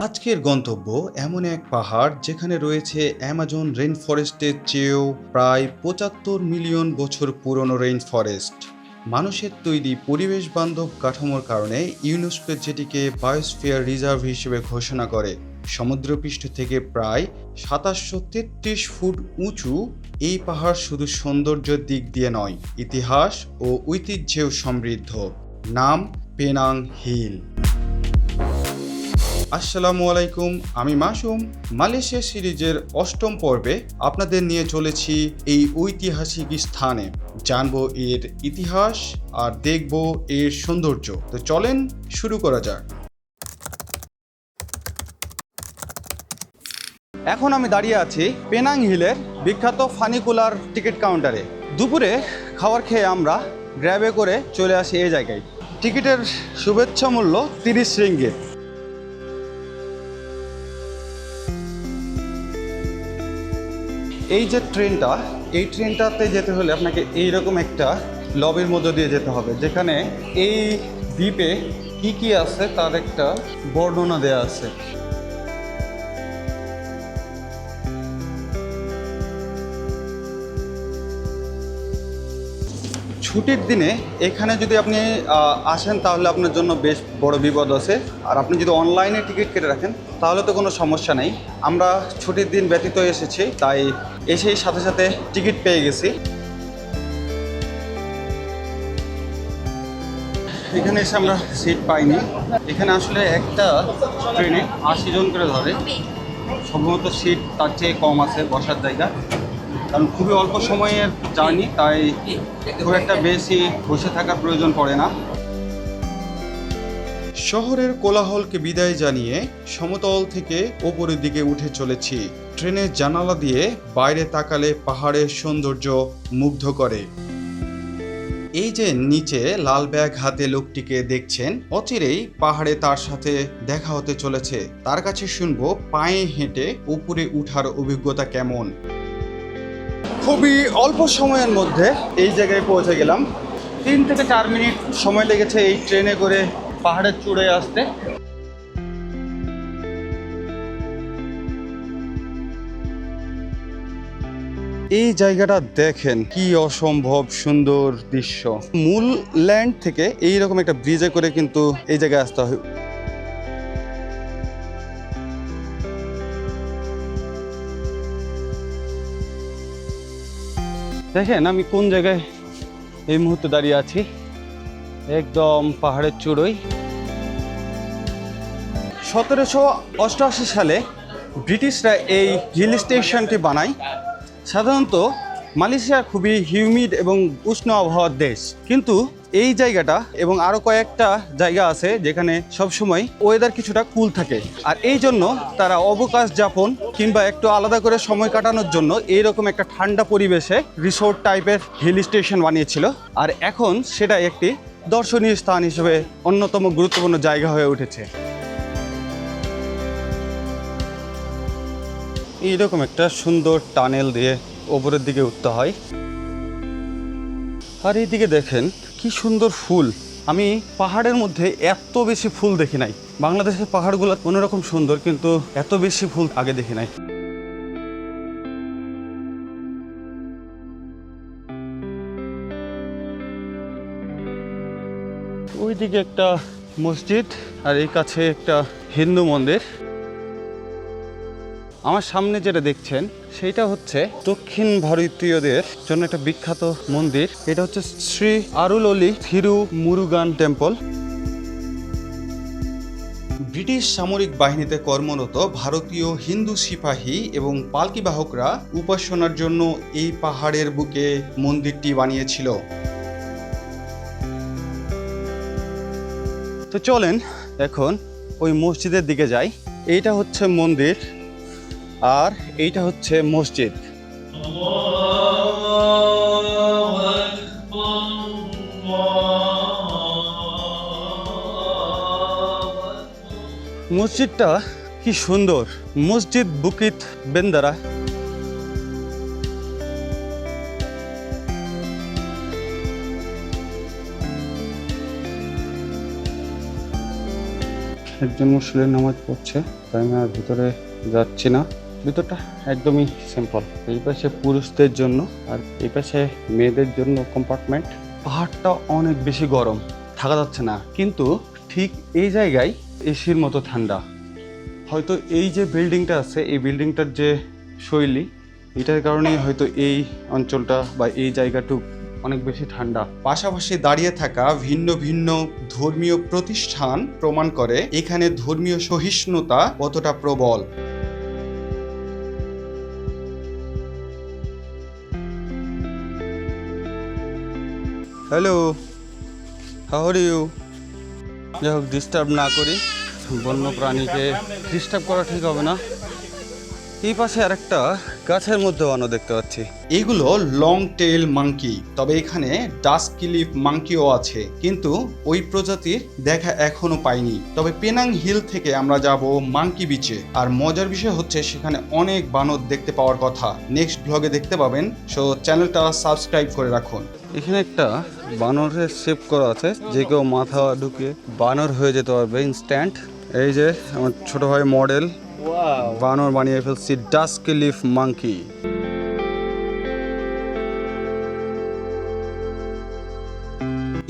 আজকের গন্তব্য এমন এক পাহাড় যেখানে রয়েছে অ্যামাজন রেইন ফরেস্টের চেয়েও প্রায় ৭৫ মিলিয়ন বছর পুরনো রেইন ফরেস্ট। মানুষের তৈরি পরিবেশ বান্ধব কাঠামোর কারণে ইউনেস্কো যেটিকে বায়োস্ফিয়ার রিজার্ভ হিসেবে ঘোষণা করে। সমুদ্রপৃষ্ঠ থেকে প্রায় ২৭৩৩ ফুট উঁচু এই পাহাড় শুধু সৌন্দর্যের দিক দিয়ে নয়, ইতিহাস ও ঐতিহ্যেও সমৃদ্ধ। নাম পেনাং হিল। আসসালামু আলাইকুম, আমি মাসুম। মালয়েশিয়া সিরিজের ৮ম পর্বে আপনাদের নিয়ে চলেছি এই ঐতিহাসিক স্থানে। জানবো এর ইতিহাস আর দেখব এর সৌন্দর্য। তো চলেন শুরু করা যাক। এখন আমি দাঁড়িয়ে আছি পেনাং হিলের বিখ্যাত ফানিকুলার টিকিট কাউন্টারে। দুপুরে খাবার খেয়ে আমরা গ্র্যাবে করে চলে আসি এই জায়গায়। টিকিটের শুভেচ্ছা মূল্য ৩০ রিঙ্গিত। এই যে ট্রেনটা, এই ট্রেনটাতে যেতে হলে আপনাকে এইরকম একটা লবির মধ্য দিয়ে যেতে হবে, যেখানে এই দ্বীপে কি কি আছে তার একটা বর্ণনা দেয়া আছে। ছুটির দিনে এখানে যদি আপনি আসেন তাহলে আপনার জন্য বেশ বড় বিপদ আছে। আর আপনি যদি অনলাইনে টিকিট কেটে রাখেন তাহলে তো কোনো সমস্যা নেই। আমরা ছুটির দিন ব্যতীত এসেছি, তাই এসেই সাথে সাথে টিকিট পেয়ে গেছি। এখানে এসে আমরা সিট পাইনি। এখানে আসলে একটা ট্রেনে ৮০ জন করে ধরে, সম্ভবত সিট তার চেয়ে কম আছে বসার জায়গা, কারণ খুবই অল্প সময়ের জার্নি, তাই খুব একটা বেশি বসে থাকার প্রয়োজন পড়ে না। শহরের কোলাহলকে বিদায় জানিয়ে সমতল থেকে ওপরের দিকে উঠে চলেছি। ট্রেনের জানালা দিয়ে বাইরে তাকালে পাহাড়ের সৌন্দর্য মুগ্ধ করে। এই যে নিচে লাল ব্যাগ হাতে লোকটিকে দেখছেন, অচিরেই পাহাড়ে তার সাথে দেখা হতে চলেছে। তার কাছে শুনবো পায়ে হেঁটে উপরে উঠার অভিজ্ঞতা কেমন। খুবই অল্প সময়ের মধ্যে এই জায়গায় পৌঁছে গেলাম। ৩ থেকে ৪ মিনিট সময় লেগেছে এই ট্রেনে করে পাহাড়ের চূড়ায় আসতে। এই জায়গাটা দেখেন, কি অসম্ভব সুন্দর দৃশ্য। মূল ল্যান্ড থেকে এইরকম একটা ব্রিজে করে কিন্তু এই জায়গায় আসতে হয়। দেখেন আমি কোন জায়গায় এই মুহূর্তে দাঁড়িয়ে আছি, একদম পাহাড়ের চূড়োয়। ১৭৮৮ সালে ব্রিটিশরা এই হিল স্টেশনটি বানায়। সাধারণত মালয়েশিয়া খুবই হিউমিড এবং উষ্ণ আবহাওয়ার দেশ, কিন্তু এই জায়গাটা এবং আরও কয়েকটা জায়গা আছে যেখানে সবসময় ওয়েদার কিছুটা কুল থাকে। আর এই জন্য তারা অবকাশ যাপন কিংবা একটু আলাদা করে সময় কাটানোর জন্য এইরকম একটা ঠান্ডা পরিবেশে রিসোর্ট টাইপের হিল স্টেশন বানিয়েছিল। আর এখন সেটা একটি দর্শনীয় স্থান হিসেবে অন্যতম গুরুত্বপূর্ণ জায়গা হয়ে উঠেছে। এইরকম একটা সুন্দর টানেল দিয়ে ওপরের দিকে উঠতে হয়। আর এইদিকে দেখেন কি সুন্দর ফুল। আমি পাহাড়ের মধ্যে এত বেশি ফুল দেখি নাই। বাংলাদেশের পাহাড়গুলো অন্যরকম সুন্দর, কিন্তু এত বেশি ফুল আগে দেখি নাই। ওইদিকে একটা মসজিদ আর এই কাছে একটা হিন্দু মন্দির। আমার সামনে যেটা দেখছেন সেইটা হচ্ছে দক্ষিণ ভারতীয়দের জন্য একটা বিখ্যাত মন্দির। এটা হচ্ছে শ্রী আরুললি থিরু মুরুগান টেম্পল। ব্রিটিশ সামরিক বাহিনীতে কর্মরত ভারতীয় হিন্দু সিপাহী এবং পালকি বাহকরা উপাসনার জন্য এই পাহাড়ের বুকে মন্দিরটি বানিয়েছিল। তো চলেন এখন ওই মসজিদের দিকে যাই। এইটা হচ্ছে মন্দির আর এইটা হচ্ছে মসজিদ। মসজিদটা কি সুন্দর, মসজিদ বুকিত বেন্দারা। একজন মুসলিম নামাজ পড়ছে, তাই আমি আর ভিতরে যাচ্ছি না। ভিতরটা একদমই সিম্পল। এই পাশে পুরুষদের জন্য আর এই পাশে মেয়েদের জন্য কম্পার্টমেন্ট। পাহাড়টা অনেক বেশি গরম, থাকা যাচ্ছে না, কিন্তু ঠিক এই জায়গায় এসির মতো ঠান্ডা। হয়তো এই যে বিল্ডিংটা আছে, এই বিল্ডিংটার যে শৈলী, এটার কারণেই হয়তো এই অঞ্চলটা বা এই জায়গাটুক অনেক বেশি ঠান্ডা। পাশাপাশি দাঁড়িয়ে থাকা ভিন্ন ভিন্ন ধর্মীয় প্রতিষ্ঠান প্রমাণ করে এখানে ধর্মীয় সহিষ্ণুতা কতটা প্রবল। Hello, how are you? যাই হোক, ডিস্টার্ব না করি, বন্য প্রাণীকে ডিস্টার্ব করা ঠিক হবে না। এই পাশে আরেকটা গাছের মধ্যে বানর দেখতে পাচ্ছি। এগুলো লং টেইল মাঙ্কি, তবে এখানে ডাস্কি লিফ মাঙ্কিও আছে, কিন্তু ওই প্রজাতির দেখা এখনো পাইনি। তবে পেনাং হিল থেকে আমরা যাব মাঙ্কি বিচে, আর মজার বিষয় হচ্ছে সেখানে অনেক বানর দেখতে পাওয়ার কথা। নেক্সট ব্লগে দেখতে পাবেন, সো চ্যানেলটা সাবস্ক্রাইব করে রাখুন। এখানে একটা বানরের শেপ করা আছে, যে কেউ মাথা ঢুকে বানর হয়ে যেতে পারবে ইনস্ট্যান্ট। এই যে আমার ছোট ভাই মডেল বানর বানিয়ে ফেলছি, ডাস্কি লিফ মাঙ্কি।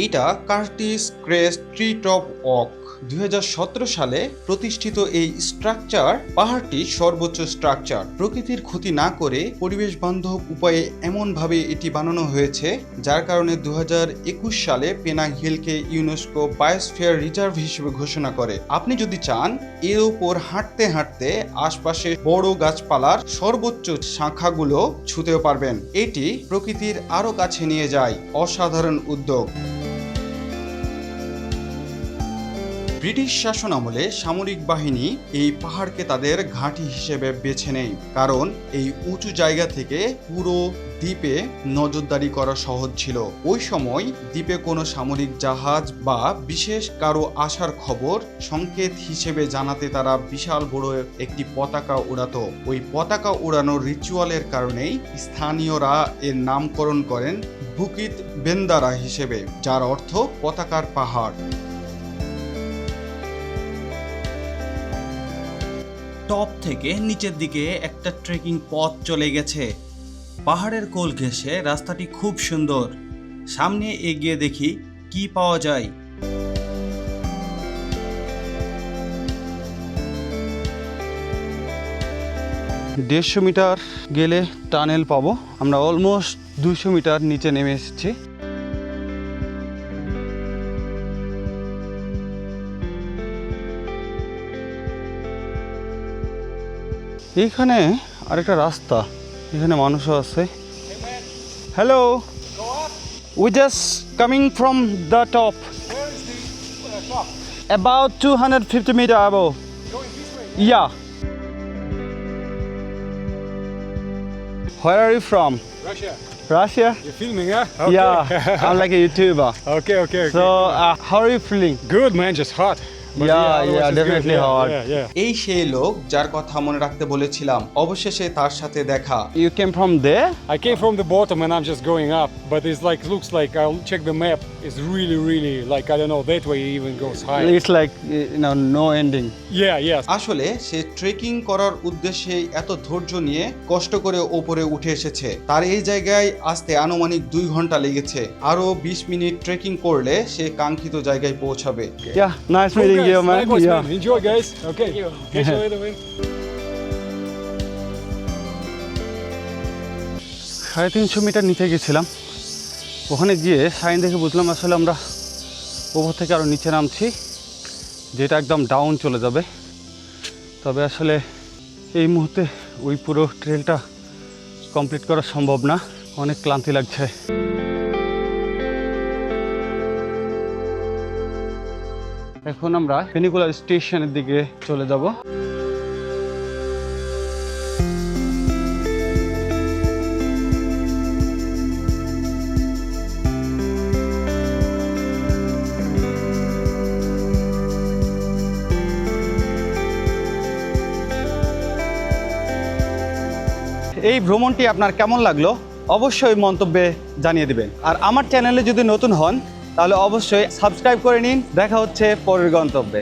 এটা Curtis crest tree top oak. 2017 সালে প্রতিষ্ঠিত এই স্ট্রাকচার পাহাড়টি সর্বোচ্চ স্ট্রাকচার। প্রকৃতির ক্ষতি না করে পরিবেশ বান্ধব উপায়ে এমনভাবে এটি বানানো হয়েছে, যার কারণে 2021 সালে পেনাং হিলকে ইউনেস্কো বায়োস্ফিয়ার রিজার্ভ হিসেবে ঘোষণা করে। আপনি যদি চান, এর উপর হাঁটতে হাঁটতে আশপাশে বড় গাছপালার সর্বোচ্চ শাখাগুলো ছুঁতেও পারবেন। এটি প্রকৃতির আরো কাছে নিয়ে যায়। অসাধারণ উদ্যোগ। ব্রিটিশ শাসন আমলে সামরিক বাহিনী এই পাহাড়কে তাদের ঘাঁটি হিসেবে বেছে নেয়, কারণ এই উঁচু জায়গা থেকে পুরো দ্বীপে নজরদারি করা সহজ ছিল। ওই সময় দ্বীপে কোনো সামরিক জাহাজ বা বিশেষ কারো আসার খবর সংকেত হিসেবে জানাতে তারা বিশাল বড় একটি পতাকা উড়াতো। ওই পতাকা উড়ানোর রিচুয়ালের কারণেই স্থানীয়রা এর নামকরণ করেন বুকিত বেন্দারা হিসেবে, যার অর্থ পতাকার পাহাড়। টপ থেকে নিচের দিকে একটা ট্রেকিং পথ চলে গেছে। পাহাড়ের কোল ঘেঁষে রাস্তাটি খুব সুন্দর। সামনে এগিয়ে দেখি কি পাওয়া যায়। 150 মিটার গেলে টানেল পাবো। আমরা অলমোস্ট 200 মিটার নিচে নেমে এসেছি। এইখানে আরেকটা রাস্তা, এখানে মানুষও আছে। Hello, we just coming from the top, about 250 meter above. Yeah. Where are you from? Russia. Russia? You're filming, huh? Okay. Yeah, I'm like a YouTuber. Okay. So, how are you feeling? Good, man. Just hot. But Yeah, definitely hot. Yeah. এই সেই লোক যার কথা মনে রাখতে বলেছিলাম, অবশেষে তার সাথে দেখা। You came from there? I came from the bottom and I'm just going up, but it's like looks like I'll check the map. It's really like I don't know that way it even goes high. It's like no ending. Yeah. আসলে সে trekking করার উদ্দেশ্যে এত ধৈর্য নিয়ে কষ্ট করে ওপরে উঠে এসেছে। তার এই জায়গায় আসতে আনুমানিক 2 ঘন্টা লেগেছে। আরো 20 মিনিট ট্রেকিং করলে সে কাঙ্ক্ষিত জায়গায় পৌঁছাবে। Yeah, nice meeting you, man. Likewise, Yeah. man. Enjoy, guys. Okay. Catch you later, man. 350 metre নিচে গেছিলাম। ওখানে গিয়ে সাইন দেখে বুঝলাম আসলে আমরা ওপর থেকে আরও নিচে নামছি, যেটা একদম ডাউন চলে যাবে। তবে আসলে এই মুহূর্তে ওই পুরো ট্রেলটা কমপ্লিট করা সম্ভব না, অনেক ক্লান্তি লাগছে। এখন আমরা পেনিকুলার স্টেশনের দিকে চলে যাব। এই ভ্রমণটি আপনার কেমন লাগলো অবশ্যই মন্তব্যে জানিয়ে দিবেন। আর আমার চ্যানেলে যদি নতুন হন তাহলে অবশ্যই সাবস্ক্রাইব করে নিন। দেখা হচ্ছে পরের গন্তব্যে।